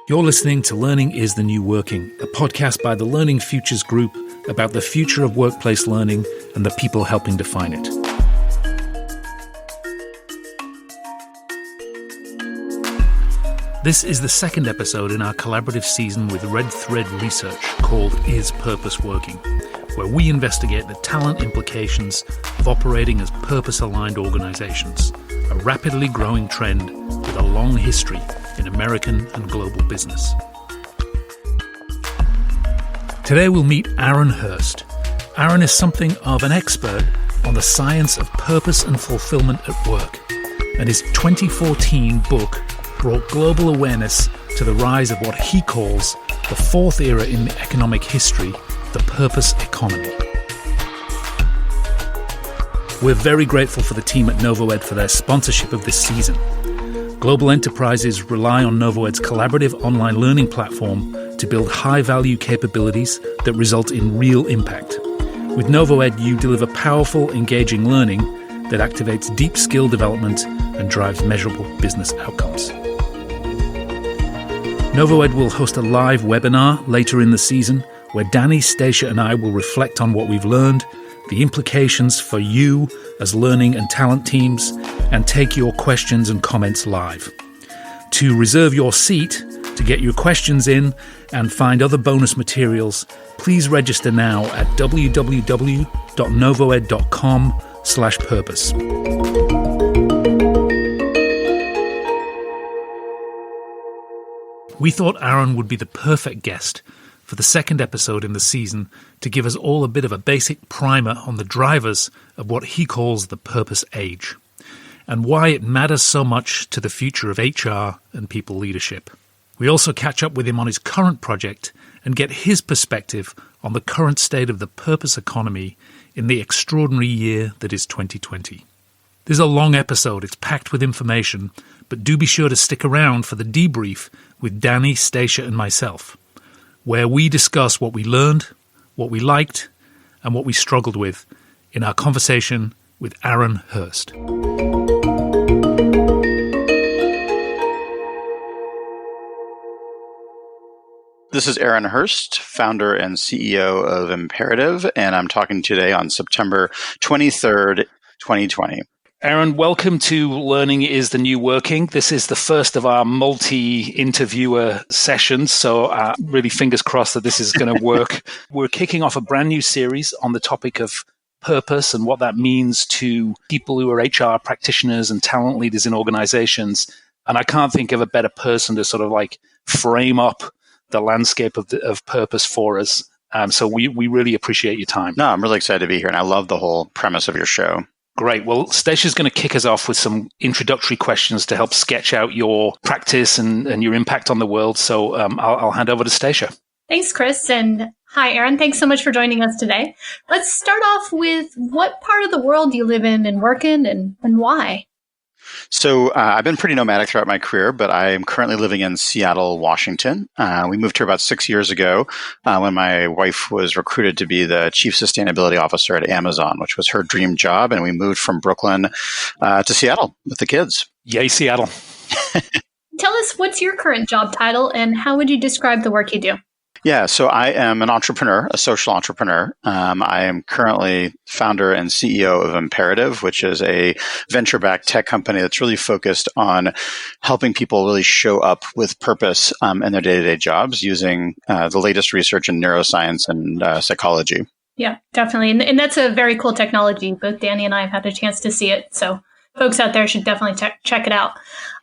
You're listening to Learning is the New Working, a podcast by the Learning Futures Group about the future of workplace learning and the people helping define it. This is the second episode in our collaborative season with Red Thread Research called Is Purpose Working?, where we investigate the talent implications of operating as purpose-aligned organizations, a rapidly growing trend with a long history in American and global business. Today we'll meet Aaron Hurst. Aaron is something of an expert on the science of purpose and fulfillment at work, and his 2014 book brought global awareness to the rise of what he calls the fourth era in economic history, the purpose economy. We're very grateful for the team at NovoEd for their sponsorship of this season. Global enterprises rely on NovoEd's collaborative online learning platform to build high-value capabilities that result in real impact. With NovoEd, you deliver powerful, engaging learning that activates deep skill development and drives measurable business outcomes. NovoEd will host a live webinar later in the season where Danny, Stacia, and I will reflect on what we've learned, the implications for you as learning and talent teams, and take your questions and comments live. To reserve your seat, to get your questions in, and find other bonus materials, please register now at www.novoed.com/purpose. We thought Aaron would be the perfect guest for the second episode in the season to give us all a bit of a basic primer on the drivers of what he calls the purpose age, and why it matters so much to the future of HR and people leadership. We also catch up with him on his current project and get his perspective on the current state of the purpose economy in the extraordinary year that is 2020. This is a long episode, it's packed with information, but do be sure to stick around for the debrief with Danny, Stacia, and myself, where we discuss what we learned, what we liked, and what we struggled with in our conversation with Aaron Hurst. This is Aaron Hurst, founder and CEO of Imperative, and I'm talking today on September 23rd, 2020. Aaron, welcome to Learning is the New Working. This is the first of our multi-interviewer sessions, so really fingers crossed that this is going to work. We're kicking off a brand new series on the topic of purpose and what that means to people who are HR practitioners and talent leaders in organizations. And I can't think of a better person to sort of like frame up the landscape of purpose for us. So we really appreciate your time. No, I'm really excited to be here, and I love the whole premise of your show. Great. Well, Stacia's going to kick us off with some introductory questions to help sketch out your practice and your impact on the world. So I'll hand over to Stacia. Thanks, Chris. And hi, Aaron. Thanks so much for joining us today. Let's start off with what part of the world do you live in and work in and why? So I've been pretty nomadic throughout my career, but I am currently living in Seattle, Washington. We moved here about 6 years ago when my wife was recruited to be the Chief Sustainability Officer at Amazon, which was her dream job. And we moved from Brooklyn to Seattle with the kids. Yay, Seattle. Tell us, what's your current job title and how would you describe the work you do? Yeah, so I am an entrepreneur, a social entrepreneur. I am currently founder and CEO of Imperative, which is a venture-backed tech company that's really focused on helping people really show up with purpose in their day-to-day jobs using the latest research in neuroscience and psychology. Yeah, definitely. And that's a very cool technology. Both Danny and I have had a chance to see it. So folks out there should definitely check it out.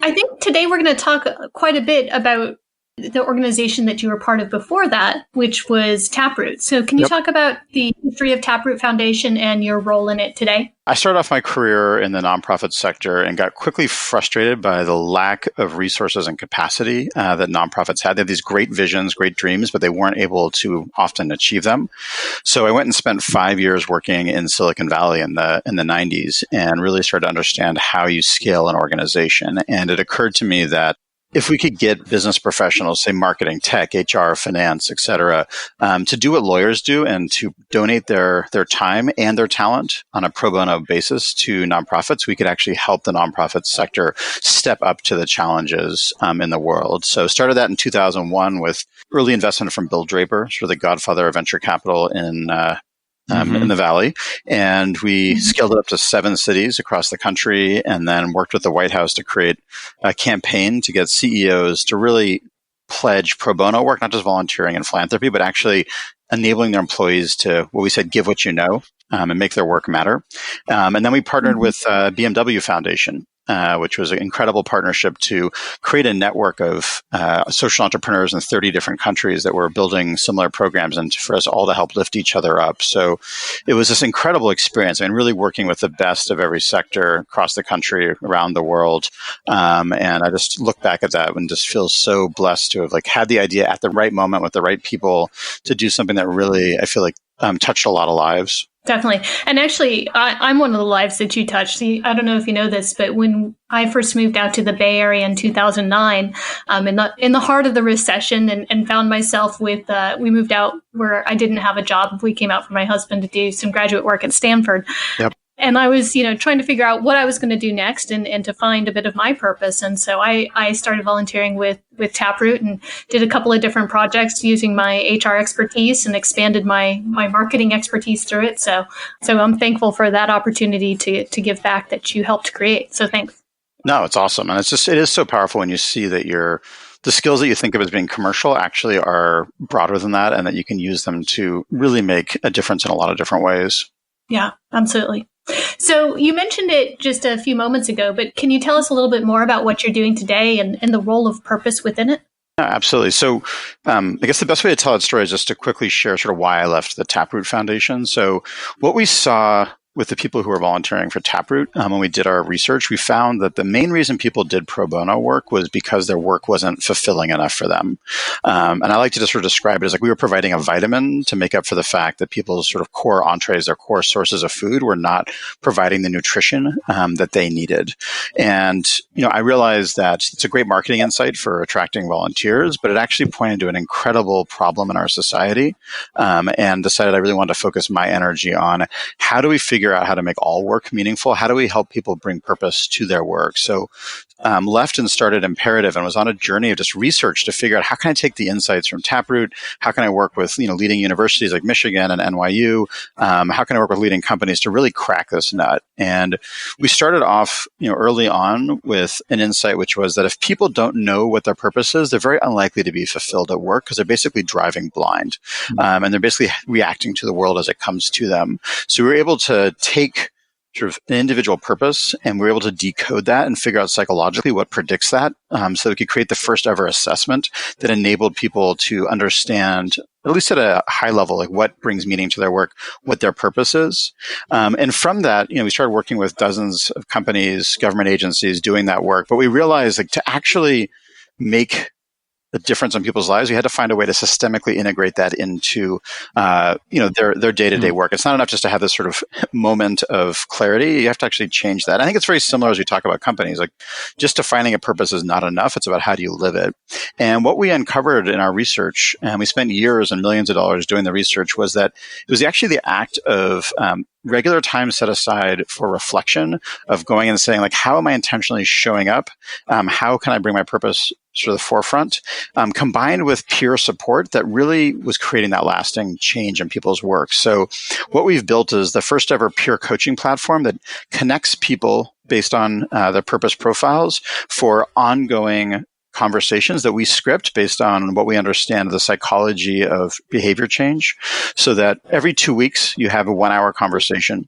I think today we're going to talk quite a bit about the organization that you were part of before that, which was Taproot. So can you talk about the history of Taproot Foundation and your role in it today? I started off my career in the nonprofit sector and got quickly frustrated by the lack of resources and capacity that nonprofits had. They had these great visions, great dreams, but they weren't able to often achieve them. So I went and spent 5 years working in Silicon Valley in the 90s and really started to understand how you scale an organization. And it occurred to me that if we could get business professionals, say marketing, tech, HR, finance, et cetera, to do what lawyers do and to donate their time and their talent on a pro bono basis to nonprofits, we could actually help the nonprofit sector step up to the challenges in the world. So started that in 2001 with early investment from Bill Draper, sort of the godfather of venture capital in the Valley. And we scaled it up to 7 cities across the country and then worked with the White House to create a campaign to get CEOs to really pledge pro bono work, not just volunteering and philanthropy, but actually enabling their employees to, what we said, give what you know and make their work matter. And then we partnered with BMW Foundation, which was an incredible partnership to create a network of social entrepreneurs in 30 different countries that were building similar programs and for us all to help lift each other up. So it was this incredible experience and really working with the best of every sector across the country, around the world. And I just look back at that and just feel so blessed to have had the idea at the right moment with the right people to do something that really, I feel like, touched a lot of lives. Definitely. And actually, I'm one of the lives that you touched. See, I don't know if you know this, but when I first moved out to the Bay Area in 2009, in the heart of the recession and found myself with, we moved out where I didn't have a job. We came out for my husband to do some graduate work at Stanford. Yep. And I was, trying to figure out what I was going to do next and to find a bit of my purpose. And so I started volunteering with Taproot and did a couple of different projects using my HR expertise and expanded my marketing expertise through it. So I'm thankful for that opportunity to give back that you helped create. So thanks. No, it's awesome. And it is so powerful when you see that the skills that you think of as being commercial actually are broader than that and that you can use them to really make a difference in a lot of different ways. Yeah, absolutely. So you mentioned it just a few moments ago, but can you tell us a little bit more about what you're doing today and the role of purpose within it? Yeah, absolutely. So I guess the best way to tell that story is just to quickly share sort of why I left the Taproot Foundation. So what we saw with the people who were volunteering for Taproot, when we did our research, we found that the main reason people did pro bono work was because their work wasn't fulfilling enough for them. And I like to just sort of describe it as we were providing a vitamin to make up for the fact that people's sort of core entrees, their core sources of food, were not providing the nutrition that they needed. And, I realized that it's a great marketing insight for attracting volunteers, but it actually pointed to an incredible problem in our society, and decided I really wanted to focus my energy on how do we figure out how to make all work meaningful? How do we help people bring purpose to their work? So left and started Imperative and was on a journey of just research to figure out how can I take the insights from Taproot? How can I work with leading universities like Michigan and NYU? How can I work with leading companies to really crack this nut? And we started off early on with an insight, which was that if people don't know what their purpose is, they're very unlikely to be fulfilled at work because they're basically driving blind. And they're basically reacting to the world as it comes to them. So we were able to take sort of an individual purpose, and we were able to decode that and figure out psychologically what predicts that, so we could create the first ever assessment that enabled people to understand, at least at a high level, what brings meaning to their work, what their purpose is. And from that, we started working with dozens of companies, government agencies doing that work. But we realized to actually make the difference in people's lives, we had to find a way to systemically integrate that into, their day-to-day work. It's not enough just to have this sort of moment of clarity. You have to actually change that. I think it's very similar as we talk about companies. Just defining a purpose is not enough. It's about how do you live it. And what we uncovered in our research, and we spent years and millions of dollars doing the research, was that it was actually the act of regular time set aside for reflection of going and saying, how am I intentionally showing up? How can I bring my purpose to the forefront, combined with peer support that really was creating that lasting change in people's work. So what we've built is the first ever peer coaching platform that connects people based on their purpose profiles for ongoing conversations that we script based on what we understand of the psychology of behavior change, so that every 2 weeks you have a 1-hour conversation.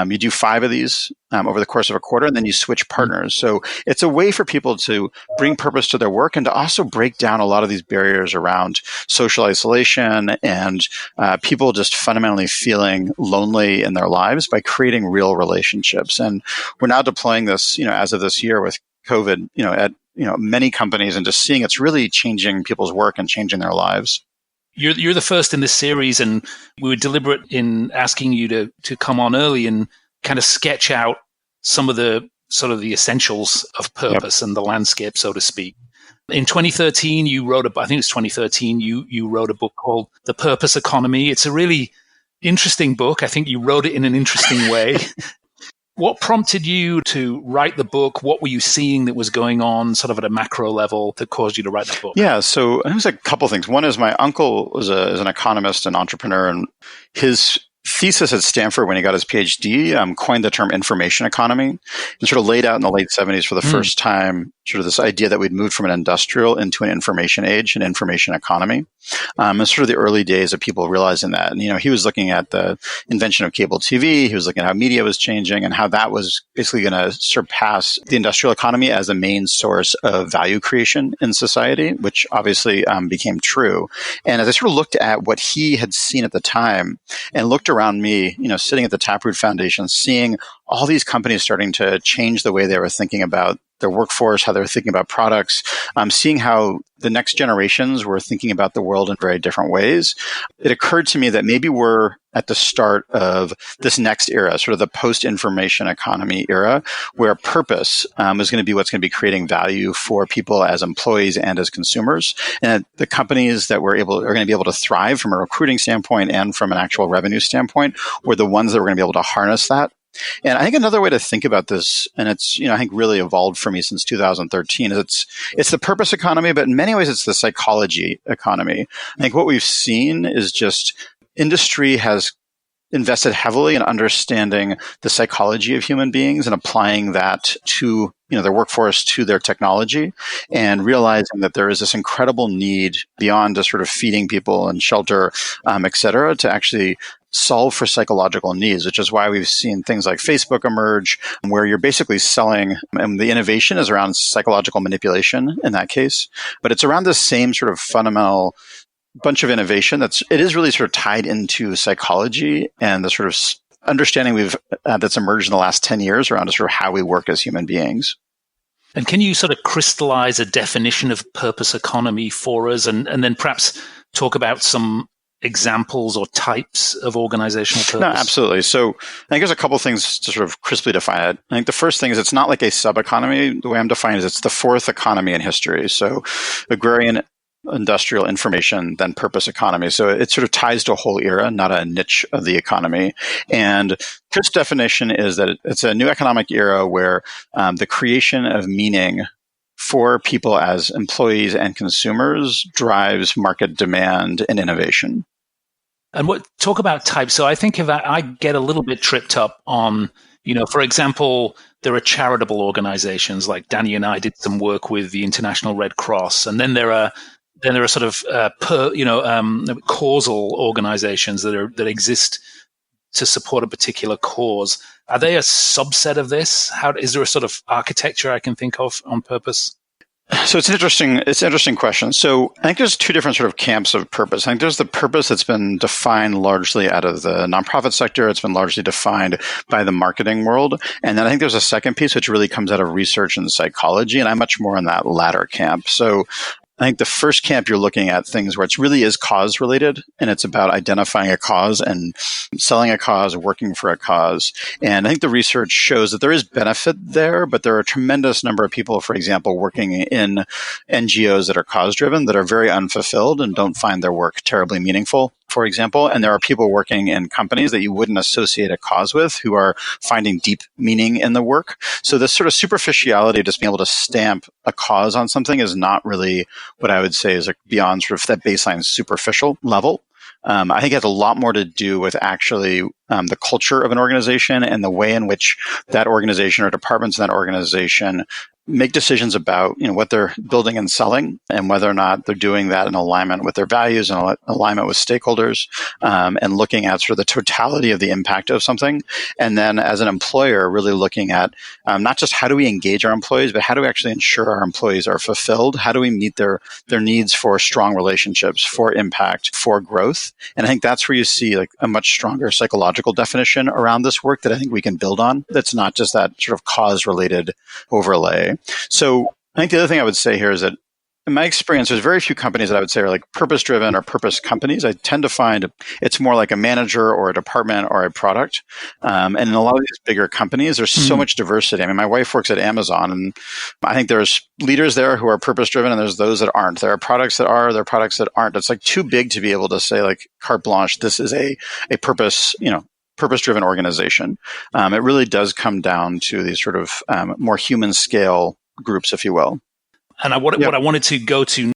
You do 5 of these over the course of a quarter, and then you switch partners. So it's a way for people to bring purpose to their work and to also break down a lot of these barriers around social isolation and people just fundamentally feeling lonely in their lives by creating real relationships. And we're now deploying this, as of this year with COVID, at many companies, and just seeing it's really changing people's work and changing their lives. You're the first in this series, and we were deliberate in asking you to come on early and kind of sketch out some of the sort of the essentials of purpose and the landscape, so to speak. In 2013, you wrote I think it was 2013, you wrote a book called The Purpose Economy. It's a really interesting book. I think you wrote it in an interesting way. What prompted you to write the book? What were you seeing that was going on sort of at a macro level that caused you to write the book? Yeah, so there's a couple things. One is my uncle is an economist and entrepreneur, and his thesis at Stanford when he got his PhD coined the term information economy and sort of laid out in the late 70s for the first time sort of this idea that we'd moved from an industrial into an information age, an information economy. And sort of the early days of people realizing that. And, he was looking at the invention of cable TV. He was looking at how media was changing and how that was basically going to surpass the industrial economy as a main source of value creation in society, which obviously became true. And as I sort of looked at what he had seen at the time and looked around me, sitting at the Taproot Foundation, seeing all these companies starting to change the way they were thinking about their workforce, how they were thinking about products, seeing how the next generations were thinking about the world in very different ways, it occurred to me that maybe we're at the start of this next era, sort of the post-information economy era, where purpose is going to be what's going to be creating value for people as employees and as consumers. And the companies that are going to be able to thrive from a recruiting standpoint and from an actual revenue standpoint were the ones that were going to be able to harness that. And I think another way to think about this, and it's, I think really evolved for me since 2013, is it's the purpose economy, but in many ways it's the psychology economy. I think what we've seen is just industry has invested heavily in understanding the psychology of human beings and applying that to their workforce, to their technology, and realizing that there is this incredible need beyond just sort of feeding people and shelter, et cetera, to actually solve for psychological needs, which is why we've seen things like Facebook emerge, where you're basically selling, and the innovation is around psychological manipulation in that case, but it's around the same sort of fundamental bunch of innovation it is really sort of tied into psychology and the sort of understanding that's emerged in the last 10 years around sort of how we work as human beings. And can you sort of crystallize a definition of purpose economy for us and then perhaps talk about some examples or types of organizational purpose? No, absolutely. So I think there's a couple of things to sort of crisply define it. I think the first thing is it's not like a sub-economy. The way I'm defining it is it's the fourth economy in history. So agrarian, industrial, information, then purpose economy. So it sort of ties to a whole era, not a niche of the economy. And crisp definition is that it's a new economic era where the creation of meaning for people as employees and consumers drives market demand and innovation. And talk about types. So I think I get a little bit tripped up on, for example, there are charitable organizations like Danny and I did some work with the International Red Cross, and then there are sort of causal organizations that exist to support a particular cause. Are they a subset of this? Is there a sort of architecture I can think of on purpose? So it's an interesting question. So I think there's two different sort of camps of purpose. I think there's the purpose that's been defined largely out of the nonprofit sector. It's been largely defined by the marketing world. And then I think there's a second piece which really comes out of research and psychology. And I'm much more in that latter camp. So I think the first camp you're looking at things where it really is cause related, and it's about identifying a cause and selling a cause, working for a cause. And I think the research shows that there is benefit there, but there are a tremendous number of people, for example, working in NGOs that are cause driven that are very unfulfilled and don't find their work terribly meaningful, for example. And there are people working in companies that you wouldn't associate a cause with who are finding deep meaning in the work. So this sort of superficiality, just being able to stamp a cause on something, is not really what I would say is beyond sort of that baseline superficial level. I think it has a lot more to do with actually the culture of an organization and the way in which that organization or departments in that organization make decisions about what they're building and selling, and whether or not they're doing that in alignment with their values and alignment with stakeholders, and looking at sort of the totality of the impact of something. And then as an employer, really looking at not just how do we engage our employees, but how do we actually ensure our employees are fulfilled? How do we meet their needs for strong relationships, for impact, for growth? And I think that's where you see like a much stronger psychological definition around this work that I think we can build on. That's not just that sort of cause-related overlay. So I think the other thing I would say here is that in my experience, there's very few companies that I would say are like purpose-driven or purpose companies. I tend to find it's more like a manager or a department or a product. And in a lot of these bigger companies, there's so much diversity. I mean, my wife works at Amazon, and I think there's leaders there who are purpose-driven, and there's those that aren't. There are products that are, there are products that aren't. It's like too big to be able to say like carte blanche, this is a purpose, purpose-driven organization. It really does come down to these sort of more human scale groups, if you will. And what I wanted to go to